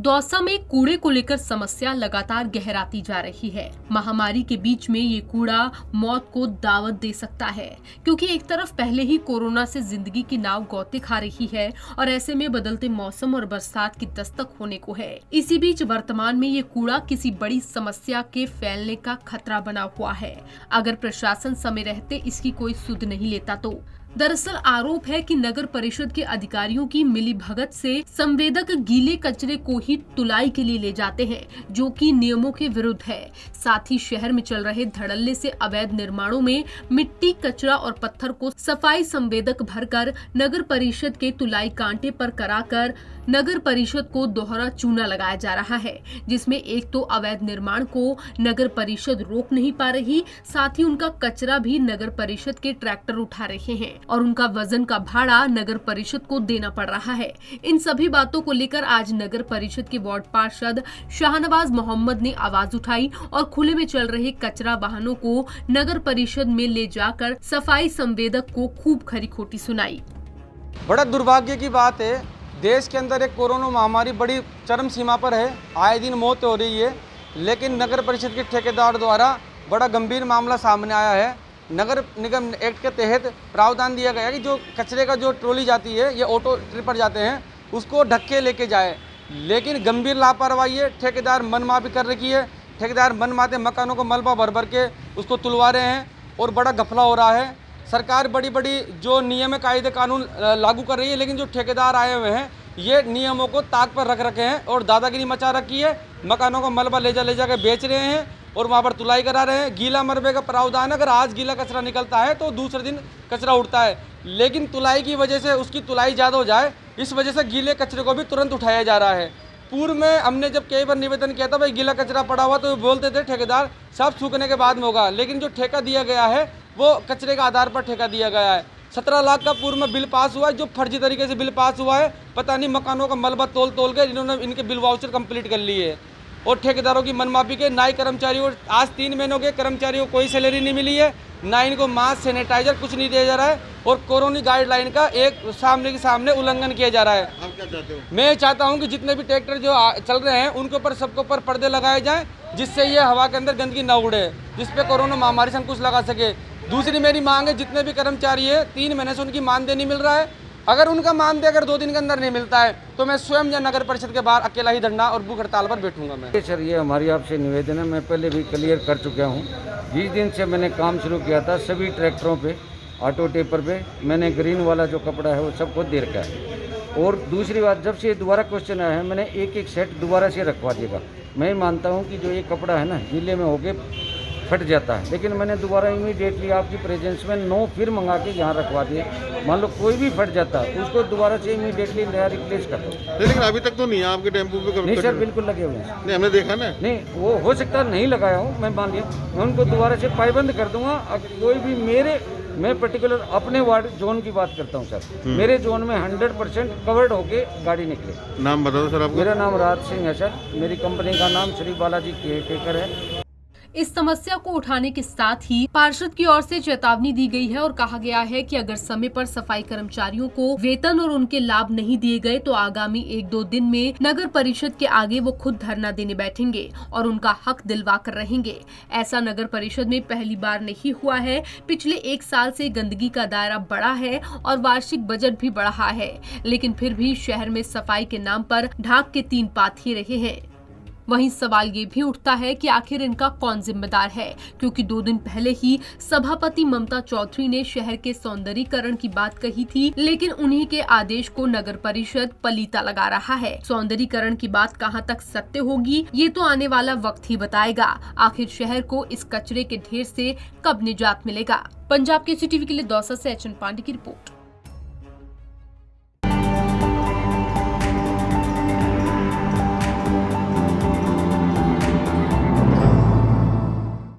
दौसा में कूड़े को लेकर समस्या लगातार गहराती जा रही है। महामारी के बीच में ये कूड़ा मौत को दावत दे सकता है, क्योंकि एक तरफ पहले ही कोरोना से जिंदगी की नाव गौते खा रही है और ऐसे में बदलते मौसम और बरसात की दस्तक होने को है। इसी बीच वर्तमान में ये कूड़ा किसी बड़ी समस्या के फैलने का खतरा बना हुआ है, अगर प्रशासन समय रहते इसकी कोई सुध नहीं लेता तो। दरअसल आरोप है कि नगर परिषद के अधिकारियों की मिलीभगत से संवेदक गीले कचरे को ही तुलाई के लिए ले जाते हैं, जो कि नियमों के विरुद्ध है। साथ ही शहर में चल रहे धड़ल्ले से अवैध निर्माणों में मिट्टी, कचरा और पत्थर को सफाई संवेदक भरकर नगर परिषद के तुलाई कांटे पर कराकर नगर परिषद को दोहरा चूना लगाया जा रहा है, जिसमें एक तो अवैध निर्माण को नगर परिषद रोक नहीं पा रही, साथ ही उनका कचरा भी नगर परिषद के ट्रैक्टर उठा रहे हैं और उनका वजन का भाड़ा नगर परिषद को देना पड़ रहा है। इन सभी बातों को लेकर आज नगर परिषद के वार्ड पार्षद शाहनवाज मोहम्मद ने आवाज उठाई और खुले में चल रहे कचरा वाहनों को नगर परिषद में ले जाकर सफाई संवेदक को खूब खरी खोटी सुनाई। बड़ा दुर्भाग्य की बात है, देश के अंदर एक कोरोना महामारी बड़ी चरम सीमा पर है, आए दिन मौत हो रही है, लेकिन नगर परिषद के ठेकेदार द्वारा बड़ा गंभीर मामला सामने आया है। नगर निगम एक्ट के तहत प्रावधान दिया गया है कि जो कचरे का जो ट्रॉली जाती है, ये ऑटो ट्रिपर जाते हैं, उसको ढक के लेके जाए, लेकिन गंभीर लापरवाही है। ठेकेदार मनमाफी कर रखी है, ठेकेदार मनमाते मकानों को मलबा भर भर के उसको तुलवा रहे हैं और बड़ा घपला हो रहा है। सरकार बड़ी बड़ी जो नियम कायदे कानून लागू कर रही है, लेकिन जो ठेकेदार आए हुए हैं ये नियमों को ताक पर रख रखे हैं और दादागिरी मचा रखी है। मकानों को मलबा ले जा के बेच रहे हैं और वहाँ पर तुलाई करा रहे हैं। गीला मलबे का प्रावधान, अगर आज गीला कचरा निकलता है तो दूसरे दिन कचरा उठता है, लेकिन तुलाई की वजह से उसकी तुलाई ज़्यादा हो जाए, इस वजह से गीले कचरे को भी तुरंत उठाया जा रहा है। पूर्व में हमने जब कई बार निवेदन किया था भाई गीला कचरा पड़ा हुआ, तो बोलते थे ठेकेदार सब सूखने के बाद में होगा, लेकिन जो ठेका दिया गया है वो कचरे के आधार पर ठेका दिया गया है। 17 लाख का पूर्व में बिल पास हुआ है, जो फर्जी तरीके से बिल पास हुआ है। पता नहीं मकानों का मलबा तोल के इन्होंने इनके बिल वाउचर कंप्लीट कर लिए और ठेकेदारों की मनमाफी के नाई कर्मचारियों, आज 3 महीनों के कर्मचारियों को कोई सैलरी नहीं मिली है, ना इनको मास्क, सैनिटाइजर कुछ नहीं दिया जा रहा है और कोरोना गाइडलाइन का एक सामने के सामने उल्लंघन किया जा रहा है। आप क्या चाहते हो? मैं चाहता हूं कि जितने भी ट्रैक्टर जो चल रहे हैं उनके ऊपर सबके ऊपर पर्दे लगाए जाएं, जिससे ये हवा के अंदर गंदगी न उड़े, जिसपे कोरोना महामारी से अंकुश लगा सके। दूसरी मेरी मांग है, जितने भी कर्मचारी है 3 महीने से उनकी मानदेय नहीं मिल रहा है, अगर उनका मानदेय अगर 2 दिन के अंदर नहीं मिलता है तो मैं स्वयं या नगर परिषद के बाहर अकेला ही धरना और भूख हड़ताल पर बैठूंगा। मैं सर, ये हमारी आपसे निवेदन है, मैं पहले भी क्लियर कर चुका हूँ। जिस दिन से मैंने काम शुरू किया था सभी ट्रैक्टरों पे, ऑटो टेपर पे मैंने ग्रीन वाला जो कपड़ा है वो सबको दे रखा है। और दूसरी बात, जब से दोबारा क्वेश्चन आया है मैंने एक सेट दोबारा से रखवा दिएगा। मैं मानता हूँ कि जो ये कपड़ा है ना गीले में होके फट जाता है, लेकिन मैंने दोबारा इमीडिएटली आपकी प्रेजेंस में 9 फिर मंगा के यहाँ रखवा दिए। मान लो कोई भी फट जाता है उसको दोबारा से इमीडिएटली नया रिप्लेस कर दो। लेकिन अभी तक तो नहीं है आपके टेम्पो पे? नहीं सर, बिल्कुल लगे हुए हैं। नहीं, हमने देखा ना। नहीं, वो हो सकता है नहीं लगाया हूँ, मैं मान लिया, मैं उनको दोबारा से पाबंद कर दूंगा। अगर कोई भी मैं पर्टिकुलर अपने वार्ड जोन की बात करता हूँ सर, मेरे जोन में 100% कवर्ड होके गाड़ी निकले। नाम बता दो सर आपका। मेरा नाम राज सिंह है सर, मेरी कंपनी का नाम श्री बालाजी केयरटेकर है। इस समस्या को उठाने के साथ ही पार्षद की ओर से चेतावनी दी गई है और कहा गया है कि अगर समय पर सफाई कर्मचारियों को वेतन और उनके लाभ नहीं दिए गए तो आगामी 1-2 दिन में नगर परिषद के आगे वो खुद धरना देने बैठेंगे और उनका हक दिलवा कर रहेंगे। ऐसा नगर परिषद में पहली बार नहीं हुआ है। पिछले 1 साल से गंदगी का दायरा बढ़ा है और वार्षिक बजट भी बढ़ा है, लेकिन फिर भी शहर में सफाई के नाम पर ढाक के 3 पात ही रहे हैं। वहीं सवाल ये भी उठता है कि आखिर इनका कौन जिम्मेदार है, क्योंकि 2 दिन पहले ही सभापति ममता चौधरी ने शहर के सौंदर्यीकरण की बात कही थी, लेकिन उन्हीं के आदेश को नगर परिषद पलीता लगा रहा है। सौंदर्यीकरण की बात कहां तक सत्य होगी ये तो आने वाला वक्त ही बताएगा। आखिर शहर को इस कचरे के ढेर से कब निजात मिलेगा। पंजाब केसरी टीवी के लिए दौसा से एचएन पांडे की रिपोर्ट।